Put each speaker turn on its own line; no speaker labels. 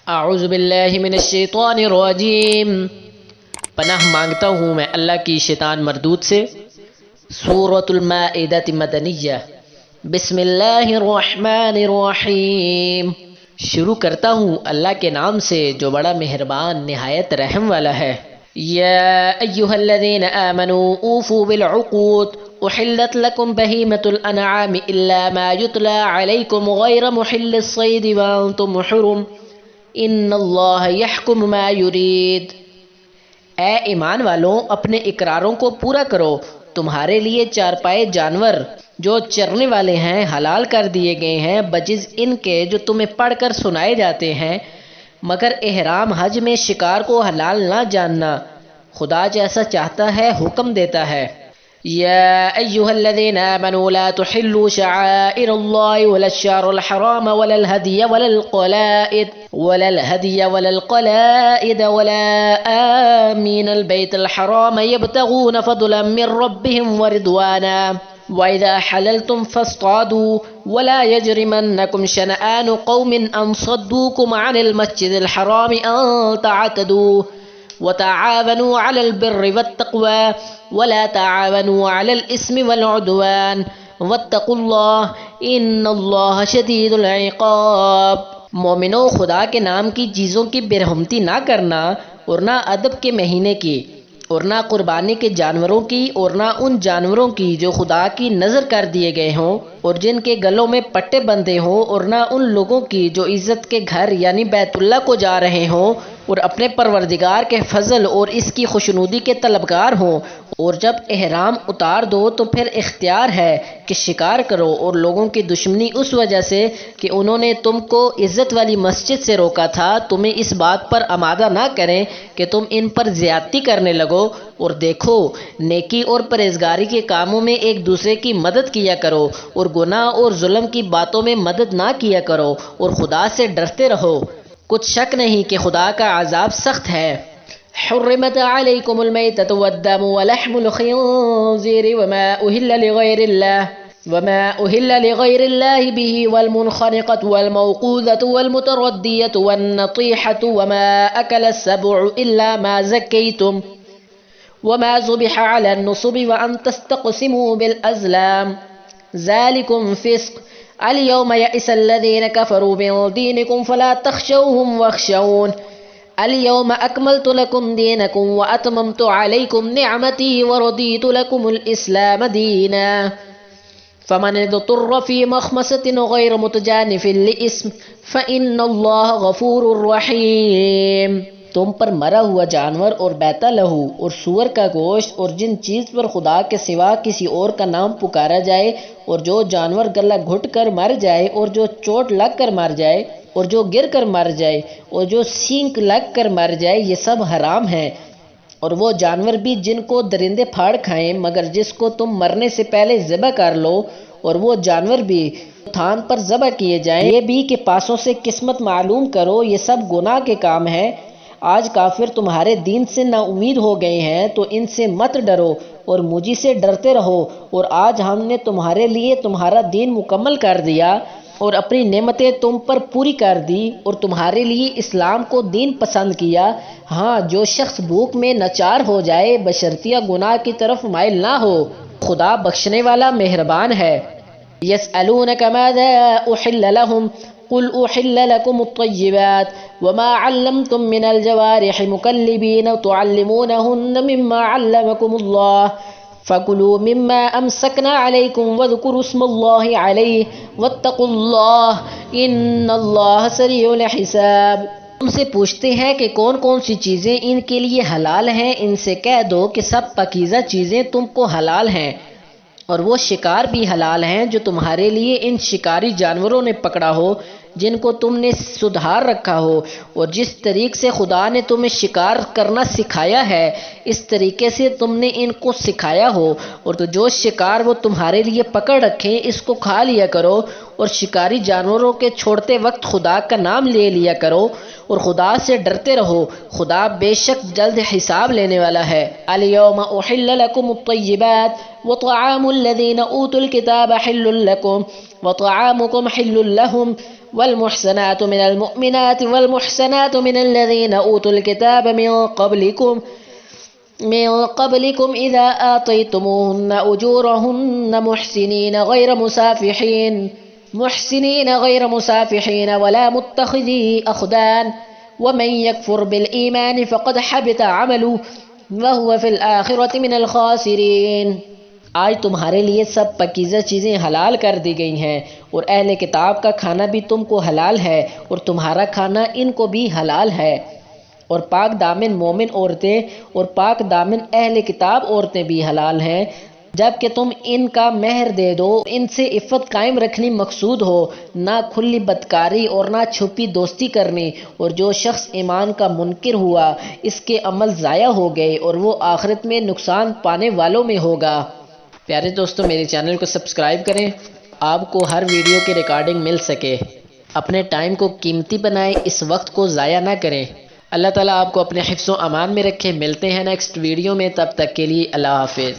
اعوذ باللہ من الشیطان الرجیم، پناہ مانگتا ہوں میں اللہ کی شیطان مردود سے۔ سورۃ المائدہ مدنیہ۔ بسم اللہ الرحمن الرحیم۔ شروع کرتا ہوں اللہ کے نام سے جو بڑا مہربان نہایت رحم والا ہے۔ یا ایہا الذین آمنوا اوفوا بالعقود احلت لکم بہیمۃ الانعام الا ما یتلی علیکم غیر محل الصید وانتم حرم ان اللہ یحکم ما یرید۔ اے ایمان والوں، اپنے اقراروں کو پورا کرو۔ تمہارے لیے چارپائے جانور جو چرنے والے ہیں حلال کر دیے گئے ہیں بجز ان کے جو تمہیں پڑھ کر سنائے جاتے ہیں، مگر احرام حج میں شکار کو حلال نہ جاننا۔ خدا جیسا چاہتا ہے حکم دیتا ہے۔ یا ایہا الذین آمنوا لا تحلوا شعائر اللہ ولا الشہر الحرام ولا الہدی ولا القلائد ولا آمین البیت الحرام یبتغون فضلا من ربهم ورضوانا وَإِذَا حَلَلْتُمْ فَاصْطَادُوا وَلَا يَجْرِمَنَّكُمْ شَنَآنُ قَوْمٍ أَنْ صَدُّوكُمْ عَنِ الْمَسْجِدِ الْحَرَامِ أَنْ تَعْتَدُوا وَتَعَاوَنُوا عَلَى الْبِرِّ وَالتَّقْوَى وَلَا تَعَاوَنُوا عَلَى الْإِثْمِ وَالْعُدْوَانِ وَاتَّقُوا اللَّهَ إِنَّ اللَّهَ شَدِيدُ الْعِقَابِ۔ مومنو، خدا کے نام کی چیزوں کی برہمتی نہ کرنا، اور نہ ادب کے مہینے کی، اور نہ قربانی کے جانوروں کی، اور نہ ان جانوروں کی جو خدا کی نذر کر دیے گئے ہوں اور جن کے گلوں میں پٹے بندھے ہوں، اور نہ ان لوگوں کی جو عزت کے گھر یعنی بیت اللہ کو جا رہے ہوں اور اپنے پروردگار کے فضل اور اس کی خوشنودی کے طلبگار ہوں۔ اور جب احرام اتار دو تو پھر اختیار ہے کہ شکار کرو، اور لوگوں کی دشمنی اس وجہ سے کہ انہوں نے تم کو عزت والی مسجد سے روکا تھا تمہیں اس بات پر آمادہ نہ کریں کہ تم ان پر زیادتی کرنے لگو۔ اور دیکھو، نیکی اور پرہیزگاری کے کاموں میں ایک دوسرے کی مدد کیا کرو، اور گناہ اور ظلم کی باتوں میں مدد نہ کیا کرو، اور خدا سے ڈرتے رہو۔ کچھ شک نہیں کہ خدا کا عذاب سخت ہے۔ حرمت علیکم المیتۃ والدم ولحم الخنزیر وما أهل لغير الله به والمنخنقة والموقوذة والمتردية والنطيحة وما أكل السبع إلا ما زكيتم وما ذبح على النصب وأن تستقسموا بالأزلام ذلكم فسق اليوم يئس الذين كفروا من دينكم فلا تخشوهم واخشون اليوم أكملت لكم دينكم وأتممت عليكم نعمتي ورضيت لكم الإسلام دينا فمن اضطر في مخمصة غير متجانف لإثم فإن الله غفور رحيم۔ تم پر مرا ہوا جانور اور بیتا لہو اور سور کا گوشت اور جن چیز پر خدا کے سوا کسی اور کا نام پکارا جائے، اور جو جانور گلا گھٹ کر مر جائے، اور جو چوٹ لگ کر مر جائے، اور جو گر کر مر جائے، اور جو سینگ لگ کر مر جائے، یہ سب حرام ہیں۔ اور وہ جانور بھی جن کو درندے پھاڑ کھائیں مگر جس کو تم مرنے سے پہلے ذبح کر لو، اور وہ جانور بھی تھان پر ذبح کیے جائیں۔ یہ بھی کہ پاسوں سے قسمت معلوم کرو، یہ سب گناہ کے کام ہیں۔ آج کافر تمہارے دین سے نا امید ہو گئے ہیں تو ان سے مت ڈرو اور مجھی سے ڈرتے رہو۔ اور آج ہم نے تمہارے لیے تمہارا دین مکمل کر دیا اور اپنی نعمتیں تم پر پوری کر دی، اور تمہارے لیے اسلام کو دین پسند کیا۔ ہاں، جو شخص بھوک میں ناچار ہو جائے بشرطیہ گناہ کی طرف مائل نہ ہو، خدا بخشنے والا مہربان ہے۔ یسألونک ماذا احل لهم قل احل لكم الطیبات وما علمتم من الجوارح مکلبین تعلمونهن مما علمكم اللہ فَكُلُوا مِمَّا أَمْسَكْنَا عَلَيْكُمْ وَاذْكُرُوا اسْمَ اللَّهِ عَلَيْهِ وَاتَّقُوا اللَّهَ إِنَّ اللَّهَ سَرِيعُ الْحِسَابِ۔ تم سے پوچھتے ہیں کہ کون کون سی چیزیں ان کے لیے حلال ہیں، ان سے کہہ دو کہ سب پاکیزہ چیزیں تم کو حلال ہیں، اور وہ شکار بھی حلال ہیں جو تمہارے لیے ان شکاری جانوروں نے پکڑا ہو جن کو تم نے سدھار رکھا ہو، اور جس طریق سے خدا نے تمہیں شکار کرنا سکھایا ہے اس طریقے سے تم نے ان کو سکھایا ہو، اور تو جو شکار وہ تمہارے لیے پکڑ رکھیں اس کو کھا لیا کرو، اور شکاری جانوروں کے چھوڑتے وقت خدا کا نام لے لیا کرو، اور خدا سے ڈرتے رہو، خدا بے شک جلد حساب لینے والا ہے۔ اليوم احل لكم الطیبات وطعام الذین اوتوا الکتاب حل لكم وطعامكم حل لهم والمحسنات من المؤمنات والمحسنات من الذين أوتوا الكتاب من قبلكم إذا آتيتموهن أجورهن محسنين غير مسافحين ولا متخذي أخدان ومن يكفر بالإيمان فقد حبط عمله وهو في الآخرة من الخاسرين۔ آج تمہارے لیے سب پاکیزہ چیزیں حلال کر دی گئی ہیں، اور اہل کتاب کا کھانا بھی تم کو حلال ہے اور تمہارا کھانا ان کو بھی حلال ہے، اور پاک دامن مومن عورتیں اور پاک دامن اہل کتاب عورتیں بھی حلال ہیں جب کہ تم ان کا مہر دے دو۔ ان سے عفت قائم رکھنی مقصود ہو، نہ کھلی بدکاری اور نہ چھپی دوستی کرنی، اور جو شخص ایمان کا منکر ہوا اس کے عمل ضائع ہو گئے اور وہ آخرت میں نقصان پانے والوں میں ہوگا۔ پیارے دوستو، میرے چینل کو سبسکرائب کریں، آپ کو ہر ویڈیو کی ریکارڈنگ مل سکے۔ اپنے ٹائم کو قیمتی بنائیں، اس وقت کو ضائع نہ کریں۔ اللہ تعالیٰ آپ کو اپنے حفظ و امان میں رکھے۔ ملتے ہیں نیکسٹ ویڈیو میں، تب تک کے لیے اللہ حافظ۔